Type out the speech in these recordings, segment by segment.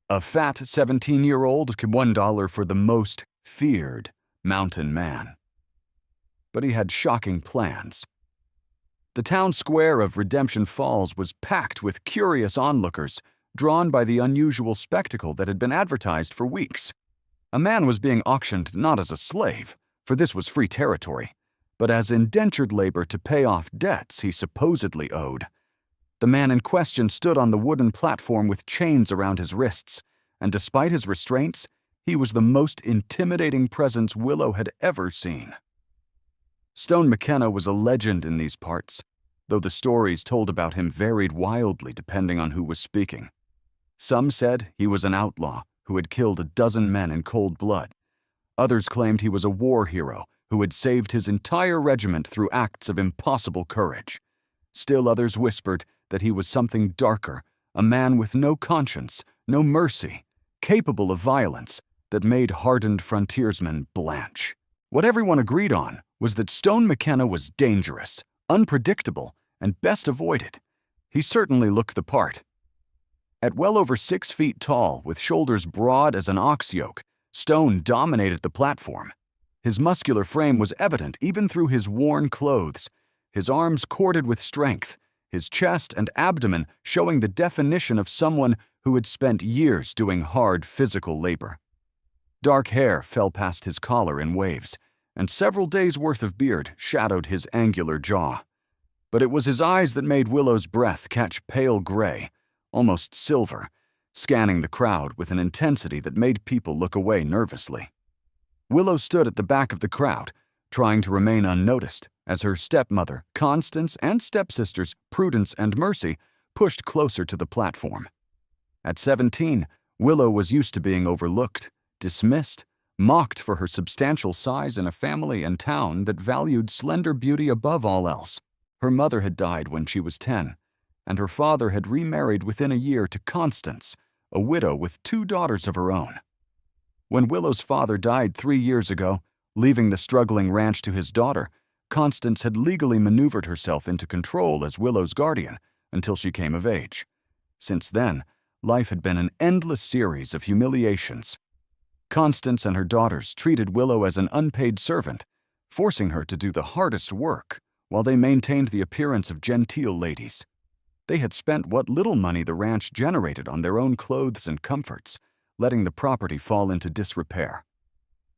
A fat 17-year-old could $1 for the most feared mountain man. But he had shocking plans. The town square of Redemption Falls was packed with curious onlookers, drawn by the unusual spectacle that had been advertised for weeks. A man was being auctioned not as a slave, for this was free territory, but as indentured labor to pay off debts he supposedly owed. The man in question stood on the wooden platform with chains around his wrists, and despite his restraints, he was the most intimidating presence Willow had ever seen. Stone McKenna was a legend in these parts, though the stories told about him varied wildly depending on who was speaking. Some said he was an outlaw who had killed a dozen men in cold blood. Others claimed he was a war hero who had saved his entire regiment through acts of impossible courage. Still others whispered that he was something darker, a man with no conscience, no mercy, capable of violence that made hardened frontiersmen blanch. What everyone agreed on was that Stone McKenna was dangerous, unpredictable, and best avoided. He certainly looked the part. At well over 6 feet tall, with shoulders broad as an ox yoke, Stone dominated the platform. His muscular frame was evident even through his worn clothes, his arms corded with strength, his chest and abdomen showing the definition of someone who had spent years doing hard physical labor. Dark hair fell past his collar in waves, and several days' worth of beard shadowed his angular jaw. But it was his eyes that made Willow's breath catch pale gray, almost silver, scanning the crowd with an intensity that made people look away nervously. Willow stood at the back of the crowd, trying to remain unnoticed, as her stepmother, Constance, and stepsisters, Prudence and Mercy, pushed closer to the platform. At 17, Willow was used to being overlooked, dismissed, mocked for her substantial size in a family and town that valued slender beauty above all else. Her mother had died when she was 10, and her father had remarried within a year to Constance, a widow with 2 daughters of her own. When Willow's father died 3 years ago, leaving the struggling ranch to his daughter, Constance had legally maneuvered herself into control as Willow's guardian until she came of age. Since then, life had been an endless series of humiliations. Constance and her daughters treated Willow as an unpaid servant, forcing her to do the hardest work while they maintained the appearance of genteel ladies. They had spent what little money the ranch generated on their own clothes and comforts, letting the property fall into disrepair.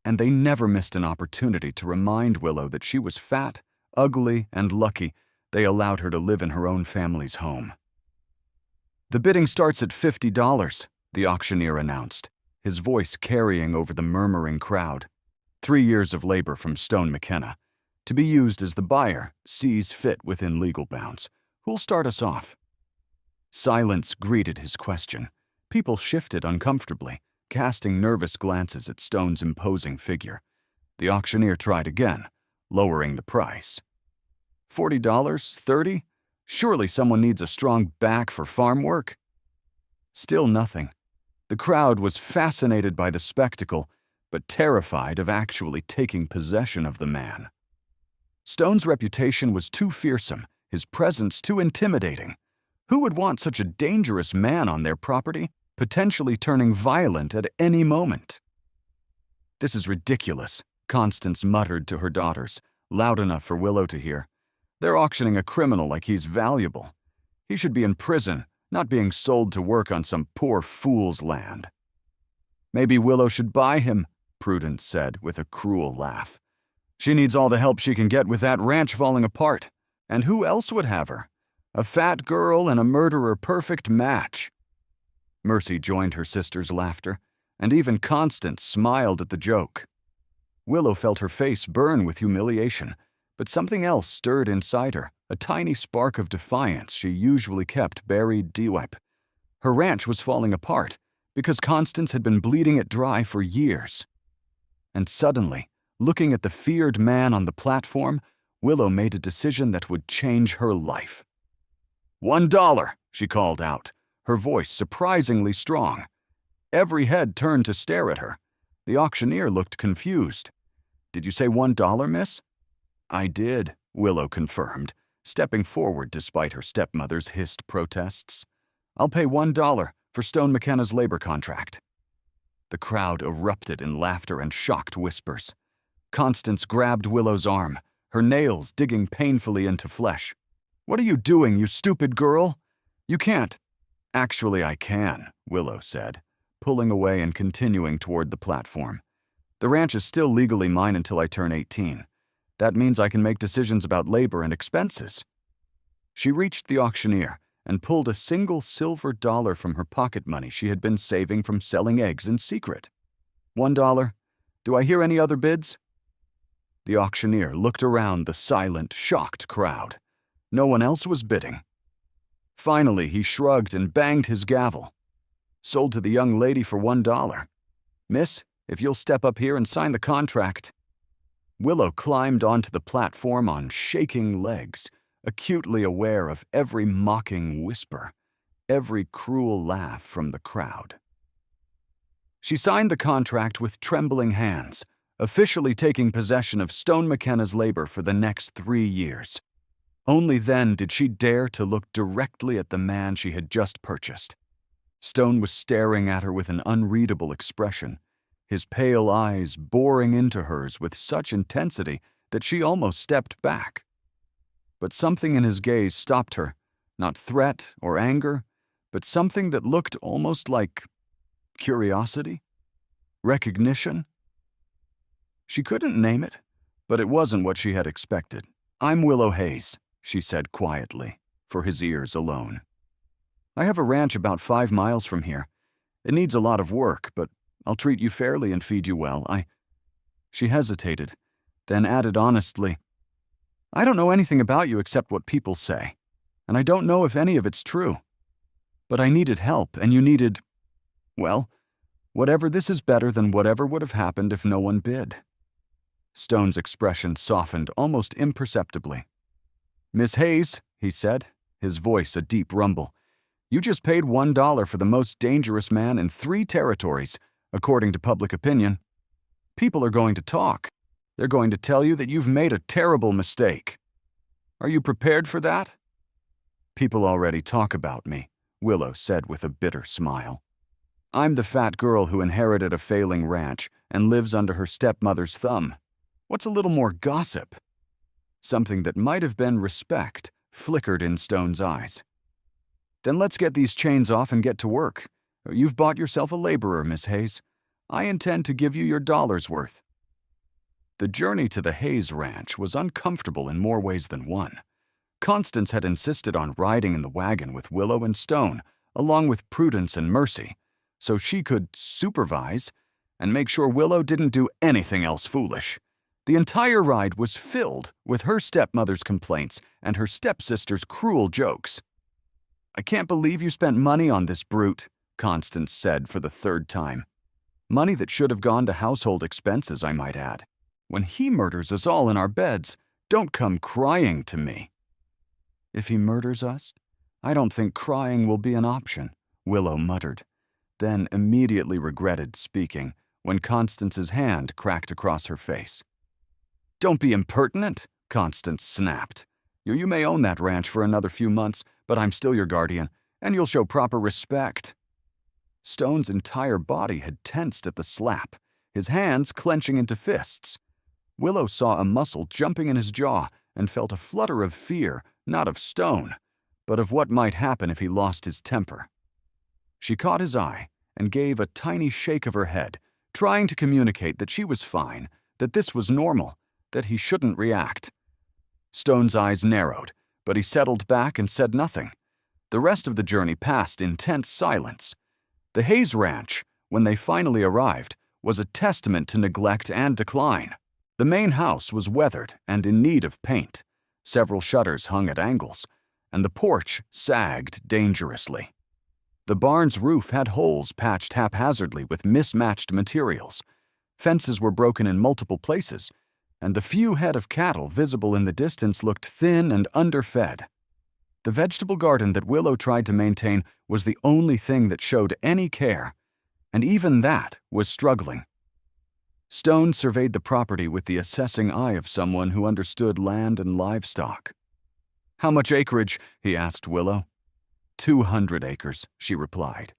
And they never missed an opportunity to remind Willow that she was fat, ugly, and lucky they allowed her to live in her own family's home. "The bidding starts at $50, the auctioneer announced, his voice carrying over the murmuring crowd. 3 years of labor from Stone McKenna, to be used as the buyer sees fit within legal bounds. Who'll start us off?" Silence greeted his question. People shifted uncomfortably, casting nervous glances at Stone's imposing figure. The auctioneer tried again, lowering the price. $40? $30? Surely someone needs a strong back for farm work? Still nothing. The crowd was fascinated by the spectacle, but terrified of actually taking possession of the man. Stone's reputation was too fearsome, his presence too intimidating. Who would want such a dangerous man on their property, potentially turning violent at any moment? "This is ridiculous," Constance muttered to her daughters, loud enough for Willow to hear. "They're auctioning a criminal like he's valuable. He should be in prison, not being sold to work on some poor fool's land." "Maybe Willow should buy him," Prudence said with a cruel laugh. "She needs all the help she can get with that ranch falling apart. And who else would have her? A fat girl and a murderer perfect match." Mercy joined her sister's laughter, and even Constance smiled at the joke. Willow felt her face burn with humiliation, but something else stirred inside her, a tiny spark of defiance she usually kept buried deep. Her ranch was falling apart because Constance had been bleeding it dry for years. And suddenly, looking at the feared man on the platform, Willow made a decision that would change her life. $1, she called out, her voice surprisingly strong. Every head turned to stare at her. The auctioneer looked confused. "Did you say $1, miss?" "I did," Willow confirmed, stepping forward despite her stepmother's hissed protests. "I'll pay $1, for Stone McKenna's labor contract. The crowd erupted in laughter and shocked whispers. Constance grabbed Willow's arm, her nails digging painfully into flesh. "What are you doing, you stupid girl? You can't." "Actually, I can," Willow said, pulling away and continuing toward the platform. "The ranch is still legally mine until I turn 18. That means I can make decisions about labor and expenses." She reached the auctioneer and pulled a single silver dollar from her pocket money she had been saving from selling eggs in secret. $1. Do I hear any other bids?" The auctioneer looked around the silent, shocked crowd. No one else was bidding. Finally, he shrugged and banged his gavel. "Sold to the young lady for $1. Miss, if you'll step up here and sign the contract." Willow climbed onto the platform on shaking legs, acutely aware of every mocking whisper, every cruel laugh from the crowd. She signed the contract with trembling hands, officially taking possession of Stone McKenna's labor for the next 3 years. Only then did she dare to look directly at the man she had just purchased. Stone was staring at her with an unreadable expression, his pale eyes boring into hers with such intensity that she almost stepped back. But something in his gaze stopped her, not threat or anger, but something that looked almost like curiosity, recognition. She couldn't name it, but it wasn't what she had expected. "I'm Willow Hayes," she said quietly, for his ears alone. "I have a ranch about 5 miles from here. It needs a lot of work, but I'll treat you fairly and feed you well. She hesitated, then added honestly, "I don't know anything about you except what people say, and I don't know if any of it's true. But I needed help, and you needed, well, whatever. This is better than whatever would have happened if no one bid." Stone's expression softened almost imperceptibly. "Miss Hayes," he said, his voice a deep rumble, "you just paid $1 for the most dangerous man in 3 territories, according to public opinion. People are going to talk. They're going to tell you that you've made a terrible mistake. Are you prepared for that?" "People already talk about me," Willow said with a bitter smile. "I'm the fat girl who inherited a failing ranch and lives under her stepmother's thumb. What's a little more gossip?" Something that might have been respect flickered in Stone's eyes. "Then let's get these chains off and get to work. You've bought yourself a laborer, Miss Hayes. I intend to give you your dollar's worth." The journey to the Hayes Ranch was uncomfortable in more ways than one. Constance had insisted on riding in the wagon with Willow and Stone, along with Prudence and Mercy, so she could supervise and make sure Willow didn't do anything else foolish. The entire ride was filled with her stepmother's complaints and her stepsister's cruel jokes. "I can't believe you spent money on this brute," Constance said for the 3rd time. "Money that should have gone to household expenses, I might add. When he murders us all in our beds, don't come crying to me." "If he murders us, I don't think crying will be an option," Willow muttered, then immediately regretted speaking when Constance's hand cracked across her face. "Don't be impertinent," Constance snapped. You may own that ranch for another few months, but I'm still your guardian, and you'll show proper respect." Stone's entire body had tensed at the slap, his hands clenching into fists. Willow saw a muscle jumping in his jaw and felt a flutter of fear, not of Stone, but of what might happen if he lost his temper. She caught his eye and gave a tiny shake of her head, trying to communicate that she was fine, that this was normal, that he shouldn't react. Stone's eyes narrowed, but he settled back and said nothing. The rest of the journey passed in tense silence. The Hayes Ranch, when they finally arrived, was a testament to neglect and decline. The main house was weathered and in need of paint. Several shutters hung at angles, and the porch sagged dangerously. The barn's roof had holes patched haphazardly with mismatched materials. Fences were broken in multiple places, and the few head of cattle visible in the distance looked thin and underfed. The vegetable garden that Willow tried to maintain was the only thing that showed any care, and even that was struggling. Stone surveyed the property with the assessing eye of someone who understood land and livestock. "How much acreage?" he asked Willow. 200 acres, she replied.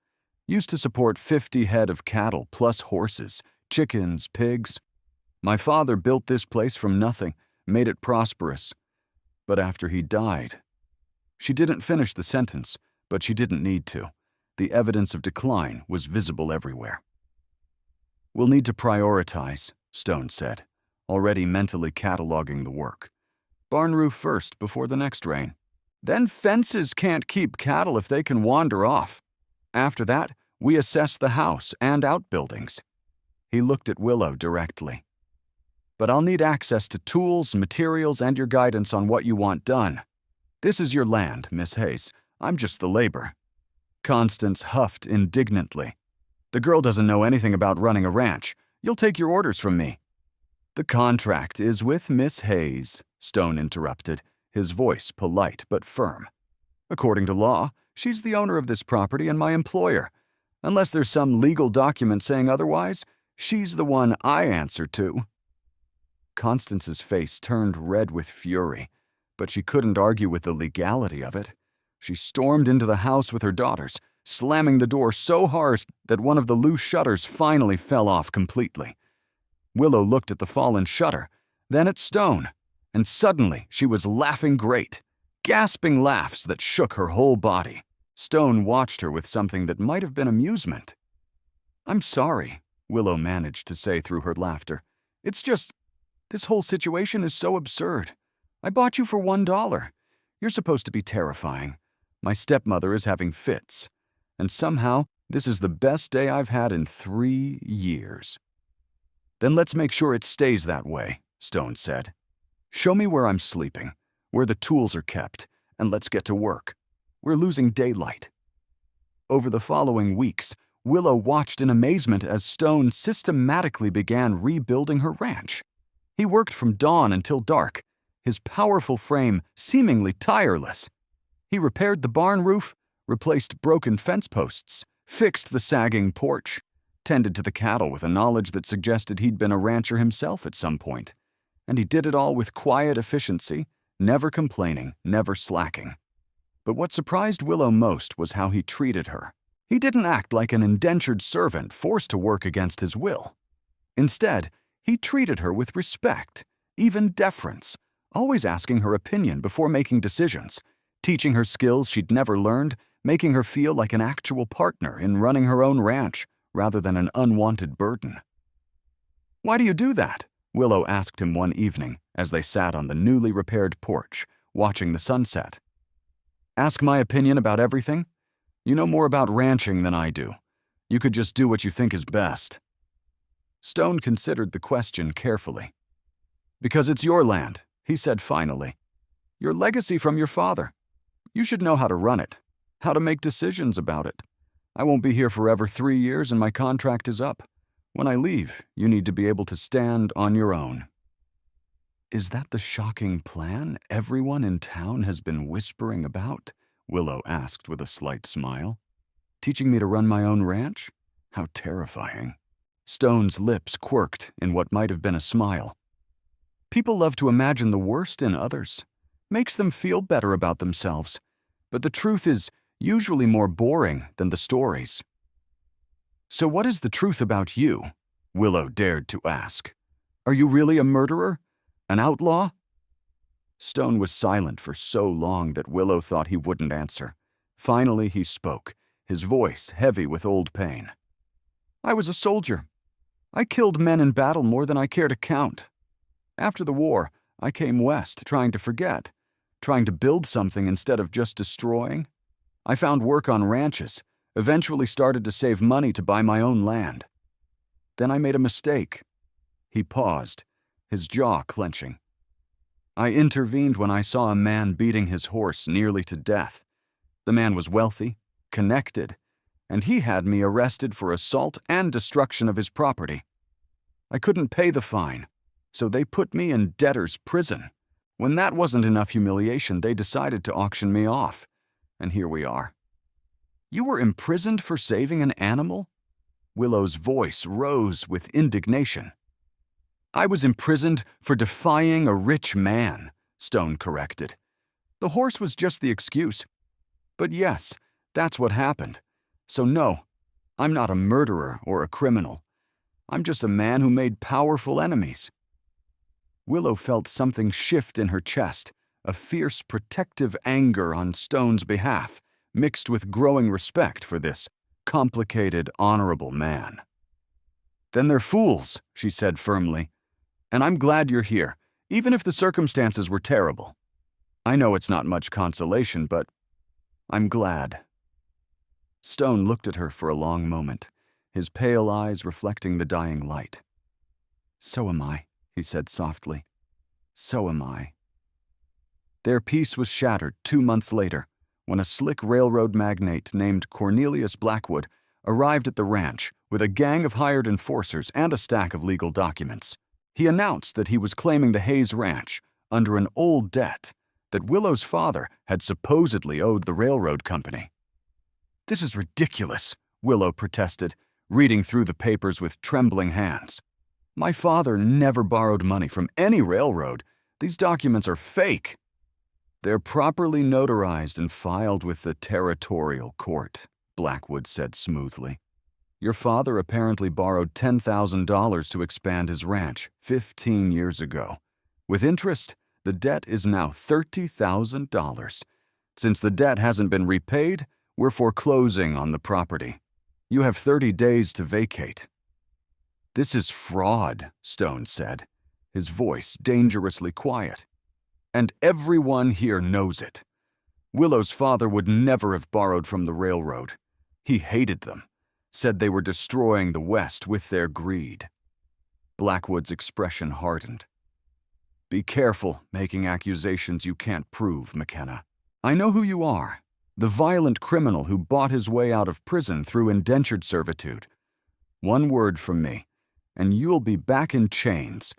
Used to support 50 head of cattle plus horses, chickens, pigs. My father built this place from nothing, made it prosperous. But after he died..." She didn't finish the sentence, but she didn't need to. The evidence of decline was visible everywhere. "We'll need to prioritize," Stone said, already mentally cataloging the work. "Barn roof first before the next rain. Then fences can't keep cattle if they can wander off. After that, we assess the house and outbuildings." He looked at Willow directly. "But I'll need access to tools, materials, and your guidance on what you want done. This is your land, Miss Hayes. I'm just the labor." Constance huffed indignantly. "The girl doesn't know anything about running a ranch. You'll take your orders from me." "The contract is with Miss Hayes," Stone interrupted, his voice polite but firm. "According to law, she's the owner of this property and my employer. Unless there's some legal document saying otherwise, she's the one I answer to." Constance's face turned red with fury, but she couldn't argue with the legality of it. She stormed into the house with her daughters, slamming the door so hard that one of the loose shutters finally fell off completely. Willow looked at the fallen shutter, then at Stone, and suddenly she was laughing great, gasping laughs that shook her whole body. Stone watched her with something that might have been amusement. "I'm sorry," Willow managed to say through her laughter. "It's just, this whole situation is so absurd. I bought you for $1. You're supposed to be terrifying. My stepmother is having fits. And somehow, this is the best day I've had in 3 years." "Then let's make sure it stays that way," Stone said. "Show me where I'm sleeping, where the tools are kept, and let's get to work. We're losing daylight." Over the following weeks, Willow watched in amazement as Stone systematically began rebuilding her ranch. He worked from dawn until dark, his powerful frame seemingly tireless. He repaired the barn roof, replaced broken fence posts, fixed the sagging porch, tended to the cattle with a knowledge that suggested he'd been a rancher himself at some point. And he did it all with quiet efficiency, never complaining, never slacking. But what surprised Willow most was how he treated her. He didn't act like an indentured servant forced to work against his will. Instead, he treated her with respect, even deference, always asking her opinion before making decisions, teaching her skills she'd never learned, making her feel like an actual partner in running her own ranch rather than an unwanted burden. "Why do you do that?" Willow asked him one evening as they sat on the newly repaired porch, watching the sunset. "Ask my opinion about everything? You know more about ranching than I do. You could just do what you think is best." Stone considered the question carefully. "Because it's your land," he said finally. "Your legacy from your father. You should know how to run it, how to make decisions about it. I won't be here forever 3 years and my contract is up. When I leave, you need to be able to stand on your own." "Is that the shocking plan everyone in town has been whispering about?" Willow asked with a slight smile. "Teaching me to run my own ranch? How terrifying." Stone's lips quirked in what might have been a smile. "People love to imagine the worst in others. Makes them feel better about themselves. But the truth is usually more boring than the stories." "So what is the truth about you?" Willow dared to ask. "Are you really a murderer? An outlaw?" Stone was silent for so long that Willow thought he wouldn't answer. Finally he spoke, his voice heavy with old pain. "I was a soldier. I killed men in battle more than I care to count. After the war, I came west trying to forget, trying to build something instead of just destroying. I found work on ranches, eventually started to save money to buy my own land. Then I made a mistake." He paused, his jaw clenching. "I intervened when I saw a man beating his horse nearly to death. The man was wealthy, connected, and he had me arrested for assault and destruction of his property. I couldn't pay the fine, so they put me in debtor's prison. When that wasn't enough humiliation, they decided to auction me off, and here we are." "You were imprisoned for saving an animal?" Willow's voice rose with indignation. "I was imprisoned for defying a rich man," Stone corrected. "The horse was just the excuse. But yes, that's what happened. So no, I'm not a murderer or a criminal. I'm just a man who made powerful enemies." Willow felt something shift in her chest, a fierce protective anger on Stone's behalf, mixed with growing respect for this complicated, honorable man. "Then they're fools," she said firmly. "And I'm glad you're here, even if the circumstances were terrible. I know it's not much consolation, but I'm glad." Stone looked at her for a long moment, his pale eyes reflecting the dying light. "So am I," he said softly. "So am I." Their peace was shattered 2 months later, when a slick railroad magnate named Cornelius Blackwood arrived at the ranch with a gang of hired enforcers and a stack of legal documents. He announced that he was claiming the Hayes Ranch under an old debt that Willow's father had supposedly owed the railroad company. "This is ridiculous," Willow protested, reading through the papers with trembling hands. "My father never borrowed money from any railroad. These documents are fake." "They're properly notarized and filed with the territorial court," Blackwood said smoothly. "Your father apparently borrowed $10,000 to expand his ranch 15 years ago. With interest, the debt is now $30,000. Since the debt hasn't been repaid, we're foreclosing on the property. You have 30 days to vacate." "This is fraud," Stone said, his voice dangerously quiet. "And everyone here knows it. Willow's father would never have borrowed from the railroad. He hated them, said they were destroying the West with their greed." Blackwood's expression hardened. "Be careful making accusations you can't prove, McKenna. I know who you are, the violent criminal who bought his way out of prison through indentured servitude. One word from me, and you'll be back in chains,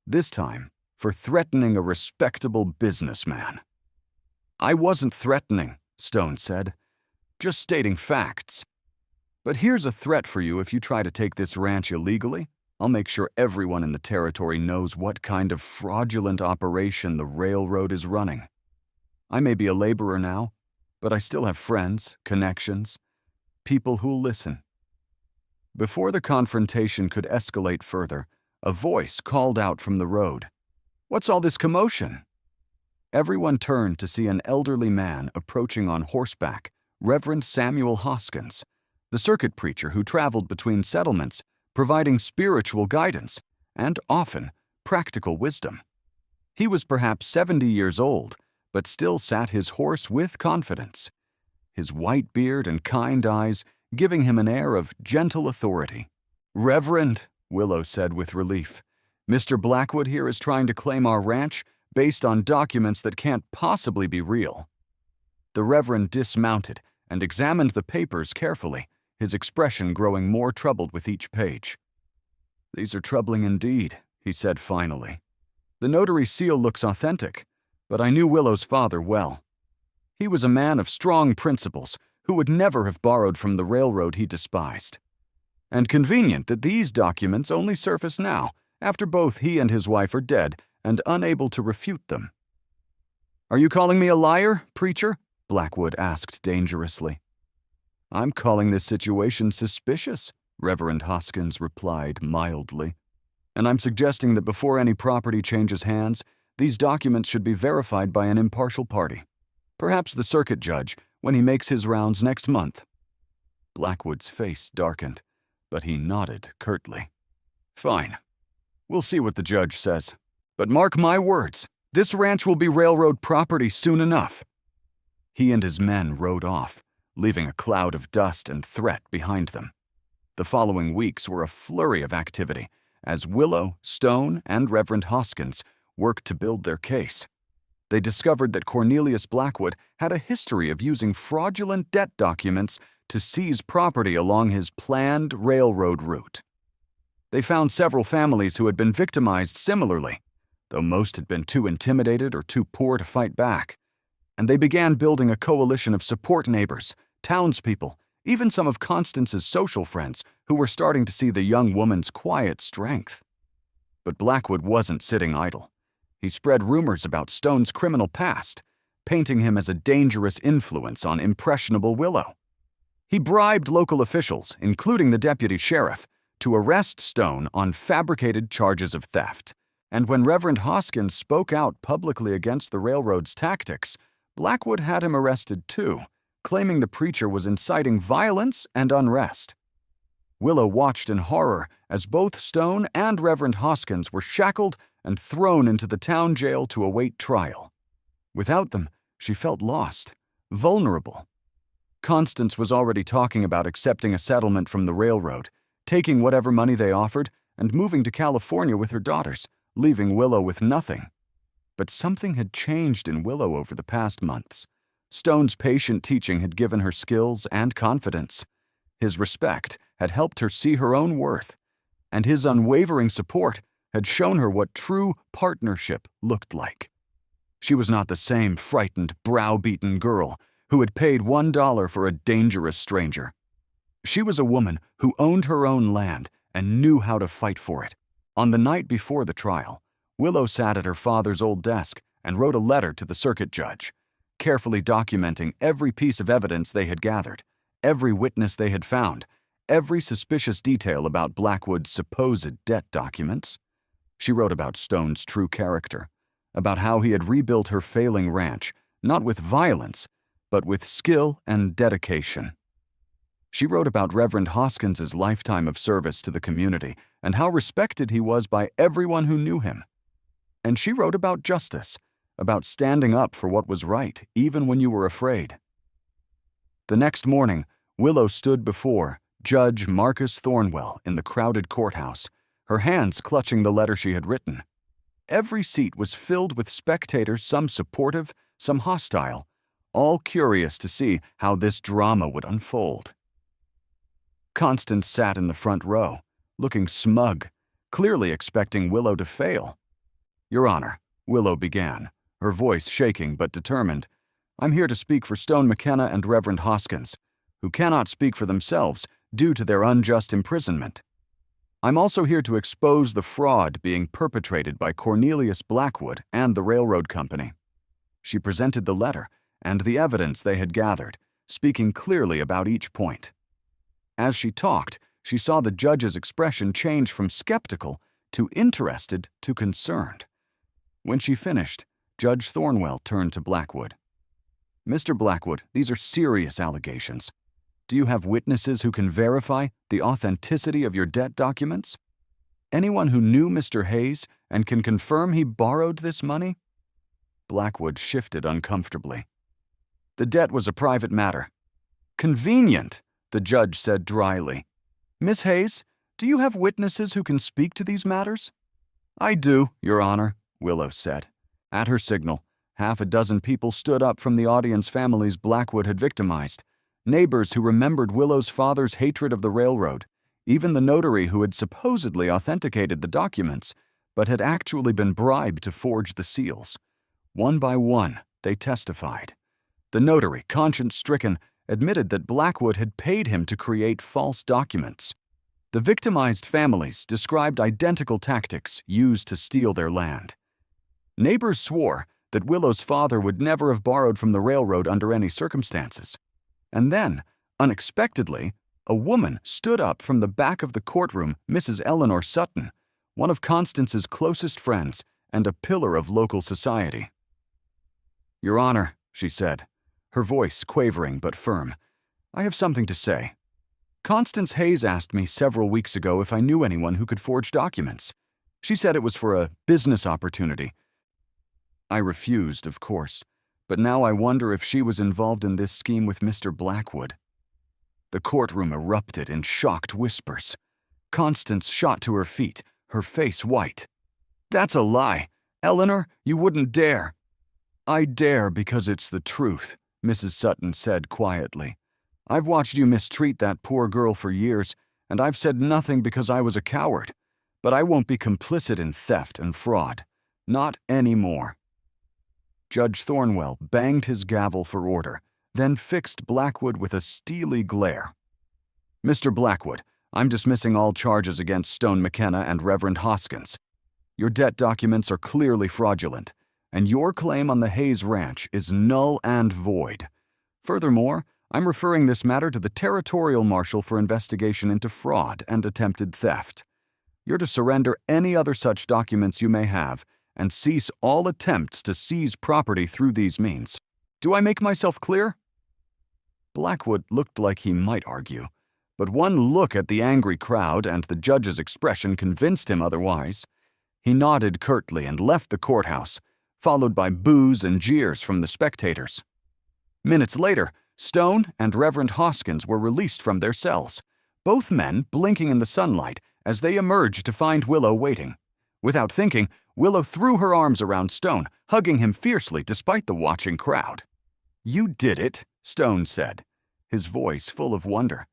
this time for threatening a respectable businessman." "I wasn't threatening," Stone said, "just stating facts. But here's a threat for you if you try to take this ranch illegally. I'll make sure everyone in the territory knows what kind of fraudulent operation the railroad is running. I may be a laborer now, but I still have friends, connections, people who'll listen." Before the confrontation could escalate further, a voice called out from the road, "What's all this commotion?" Everyone turned to see an elderly man approaching on horseback, Reverend Samuel Hoskins, the circuit preacher who traveled between settlements, providing spiritual guidance and, often, practical wisdom. He was perhaps 70 years old, but still sat his horse with confidence, his white beard and kind eyes giving him an air of gentle authority. "Reverend," Willow said with relief, "Mr. Blackwood here is trying to claim our ranch based on documents that can't possibly be real." The Reverend dismounted and examined the papers carefully, his expression growing more troubled with each page. "These are troubling indeed," he said finally. "The notary seal looks authentic, but I knew Willow's father well. He was a man of strong principles who would never have borrowed from the railroad he despised. And convenient that these documents only surface now, after both he and his wife are dead and unable to refute them." "Are you calling me a liar, preacher?" Blackwood asked dangerously. "I'm calling this situation suspicious," Reverend Hoskins replied mildly. "And I'm suggesting that before any property changes hands, these documents should be verified by an impartial party. Perhaps the circuit judge, when he makes his rounds next month." Blackwood's face darkened, but he nodded curtly. "Fine. We'll see what the judge says. But mark my words, this ranch will be railroad property soon enough." He and his men rode off, leaving a cloud of dust and threat behind them. The following weeks were a flurry of activity as Willow, Stone, and Reverend Hoskins worked to build their case. They discovered that Cornelius Blackwood had a history of using fraudulent debt documents to seize property along his planned railroad route. They found several families who had been victimized similarly, though most had been too intimidated or too poor to fight back. And they began building a coalition of support neighbors, townspeople, even some of Constance's social friends who were starting to see the young woman's quiet strength. But Blackwood wasn't sitting idle. He spread rumors about Stone's criminal past, painting him as a dangerous influence on impressionable Willow. He bribed local officials, including the deputy sheriff, to arrest Stone on fabricated charges of theft. And when Reverend Hoskins spoke out publicly against the railroad's tactics, Blackwood had him arrested too, claiming the preacher was inciting violence and unrest. Willow watched in horror as both Stone and Reverend Hoskins were shackled and thrown into the town jail to await trial. Without them, she felt lost, vulnerable. Constance was already talking about accepting a settlement from the railroad, taking whatever money they offered, and moving to California with her daughters, leaving Willow with nothing. But something had changed in Willow over the past months. Stone's patient teaching had given her skills and confidence. His respect had helped her see her own worth, and his unwavering support had shown her what true partnership looked like. She was not the same frightened, browbeaten girl who had paid $1 for a dangerous stranger. She was a woman who owned her own land and knew how to fight for it. On the night before the trial, Willow sat at her father's old desk and wrote a letter to the circuit judge, carefully documenting every piece of evidence they had gathered, every witness they had found, every suspicious detail about Blackwood's supposed debt documents. She wrote about Stone's true character, about how he had rebuilt her failing ranch, not with violence, but with skill and dedication. She wrote about Reverend Hoskins's lifetime of service to the community and how respected he was by everyone who knew him. And she wrote about justice, about standing up for what was right, even when you were afraid. The next morning, Willow stood before Judge Marcus Thornwell in the crowded courthouse, her hands clutching the letter she had written. Every seat was filled with spectators, some supportive, some hostile, all curious to see how this drama would unfold. Constance sat in the front row, looking smug, clearly expecting Willow to fail. "Your Honor," Willow began, her voice shaking but determined, "I'm here to speak for Stone McKenna and Reverend Hoskins, who cannot speak for themselves due to their unjust imprisonment. I'm also here to expose the fraud being perpetrated by Cornelius Blackwood and the railroad company." She presented the letter and the evidence they had gathered, speaking clearly about each point. As she talked, she saw the judge's expression change from skeptical to interested to concerned. When she finished, Judge Thornwell turned to Blackwood. "Mr. Blackwood, these are serious allegations. Do you have witnesses who can verify the authenticity of your debt documents? Anyone who knew Mr. Hayes and can confirm he borrowed this money?" Blackwood shifted uncomfortably. "The debt was a private matter." "Convenient," the judge said dryly. "Miss Hayes, do you have witnesses who can speak to these matters?" "I do, Your Honor," Willow said. At her signal, half a dozen people stood up from the audience families Blackwood had victimized, neighbors who remembered Willow's father's hatred of the railroad, even the notary who had supposedly authenticated the documents, but had actually been bribed to forge the seals. One by one, they testified. The notary, conscience-stricken, admitted that Blackwood had paid him to create false documents. The victimized families described identical tactics used to steal their land. Neighbors swore that Willow's father would never have borrowed from the railroad under any circumstances. And then, unexpectedly, a woman stood up from the back of the courtroom, Mrs. Eleanor Sutton, one of Constance's closest friends and a pillar of local society. "Your Honor," she said, her voice quavering but firm, "I have something to say. Constance Hayes asked me several weeks ago if I knew anyone who could forge documents. She said it was for a business opportunity. I refused, of course, but now I wonder if she was involved in this scheme with Mr. Blackwood." The courtroom erupted in shocked whispers. Constance shot to her feet, her face white. "That's a lie. Eleanor, you wouldn't dare." "I dare because it's the truth," Mrs. Sutton said quietly. "I've watched you mistreat that poor girl for years, and I've said nothing because I was a coward. But I won't be complicit in theft and fraud. Not anymore." Judge Thornwell banged his gavel for order, then fixed Blackwood with a steely glare. "Mr. Blackwood, I'm dismissing all charges against Stone McKenna and Reverend Hoskins. Your debt documents are clearly fraudulent, and your claim on the Hayes Ranch is null and void. Furthermore, I'm referring this matter to the Territorial Marshal for investigation into fraud and attempted theft. You're to surrender any other such documents you may have and cease all attempts to seize property through these means. Do I make myself clear?" Blackwood looked like he might argue, but one look at the angry crowd and the judge's expression convinced him otherwise. He nodded curtly and left the courthouse, followed by boos and jeers from the spectators. Minutes later, Stone and Reverend Hoskins were released from their cells, both men blinking in the sunlight as they emerged to find Willow waiting. Without thinking, Willow threw her arms around Stone, hugging him fiercely despite the watching crowd. "You did it," Stone said, his voice full of wonder.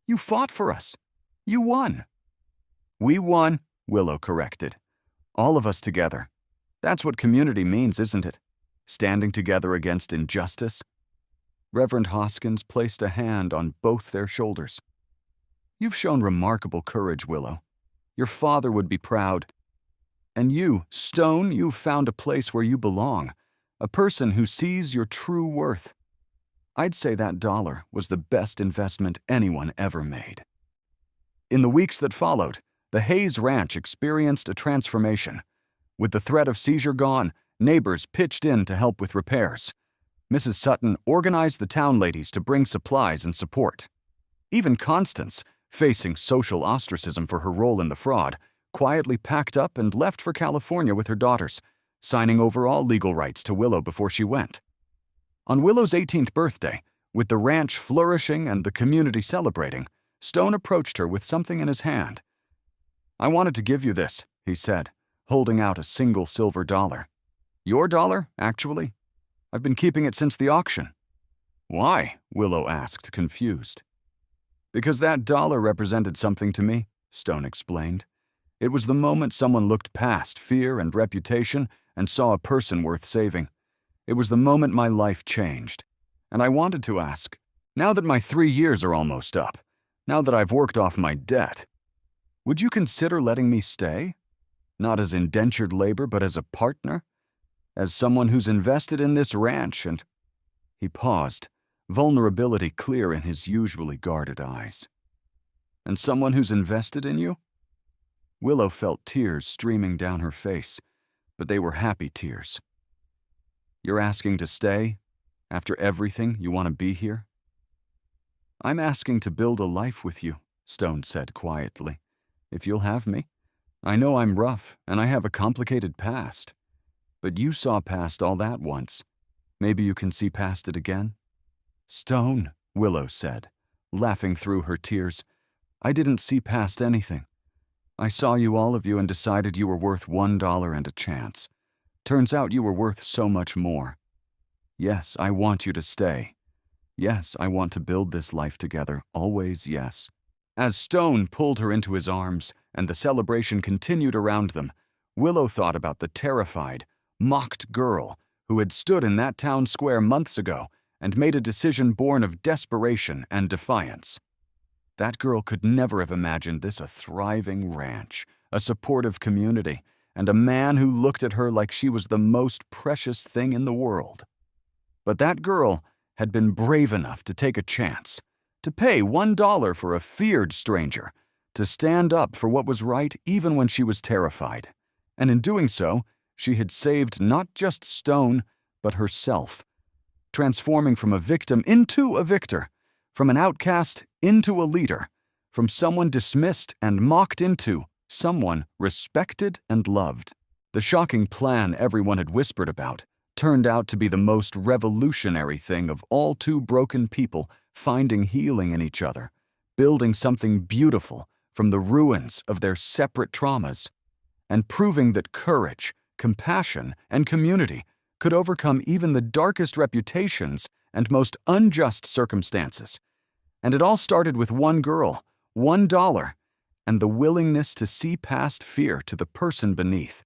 "You fought for us. You won." "We won," Willow corrected. "All of us together. That's what community means, isn't it? Standing together against injustice." Reverend Hoskins placed a hand on both their shoulders. "You've shown remarkable courage, Willow. Your father would be proud. And you, Stone, you've found a place where you belong, a person who sees your true worth. I'd say that dollar was the best investment anyone ever made." In the weeks that followed, the Hayes Ranch experienced a transformation. With the threat of seizure gone, neighbors pitched in to help with repairs. Mrs. Sutton organized the town ladies to bring supplies and support. Even Constance, facing social ostracism for her role in the fraud, quietly packed up and left for California with her daughters, signing over all legal rights to Willow before she went. On Willow's 18th birthday, with the ranch flourishing and the community celebrating, Stone approached her with something in his hand. "I wanted to give you this," he said, holding out a single silver dollar. "Your dollar, actually? I've been keeping it since the auction." "Why?" Willow asked, confused. "Because that dollar represented something to me," Stone explained. "It was the moment someone looked past fear and reputation and saw a person worth saving. It was the moment my life changed. And I wanted to ask, now that my 3 years are almost up, now that I've worked off my debt, would you consider letting me stay? Not as indentured labor, but as a partner? As someone who's invested in this ranch and—" He paused, vulnerability clear in his usually guarded eyes. "And someone who's invested in you?" Willow felt tears streaming down her face, but they were happy tears. "You're asking to stay? After everything, you want to be here?" "I'm asking to build a life with you," Stone said quietly. "If you'll have me. I know I'm rough, and I have a complicated past. But you saw past all that once. Maybe you can see past it again?" "Stone," Willow said, laughing through her tears, "I didn't see past anything. I saw you, all of you, and decided you were worth $1 and a chance. Turns out you were worth so much more. Yes, I want you to stay. Yes, I want to build this life together, always yes." As Stone pulled her into his arms and the celebration continued around them, Willow thought about the terrified, mocked girl who had stood in that town square months ago and made a decision born of desperation and defiance. That girl could never have imagined this a thriving ranch, a supportive community, and a man who looked at her like she was the most precious thing in the world. But that girl had been brave enough to take a chance, to pay $1 for a feared stranger, to stand up for what was right even when she was terrified. And in doing so, she had saved not just Stone, but herself, transforming from a victim into a victor, from an outcast into a leader, from someone dismissed and mocked into someone respected and loved. The shocking plan everyone had whispered about turned out to be the most revolutionary thing of all two broken people finding healing in each other, building something beautiful from the ruins of their separate traumas, and proving that courage, compassion, and community could overcome even the darkest reputations and most unjust circumstances. And it all started with one girl, $1, and the willingness to see past fear to the person beneath.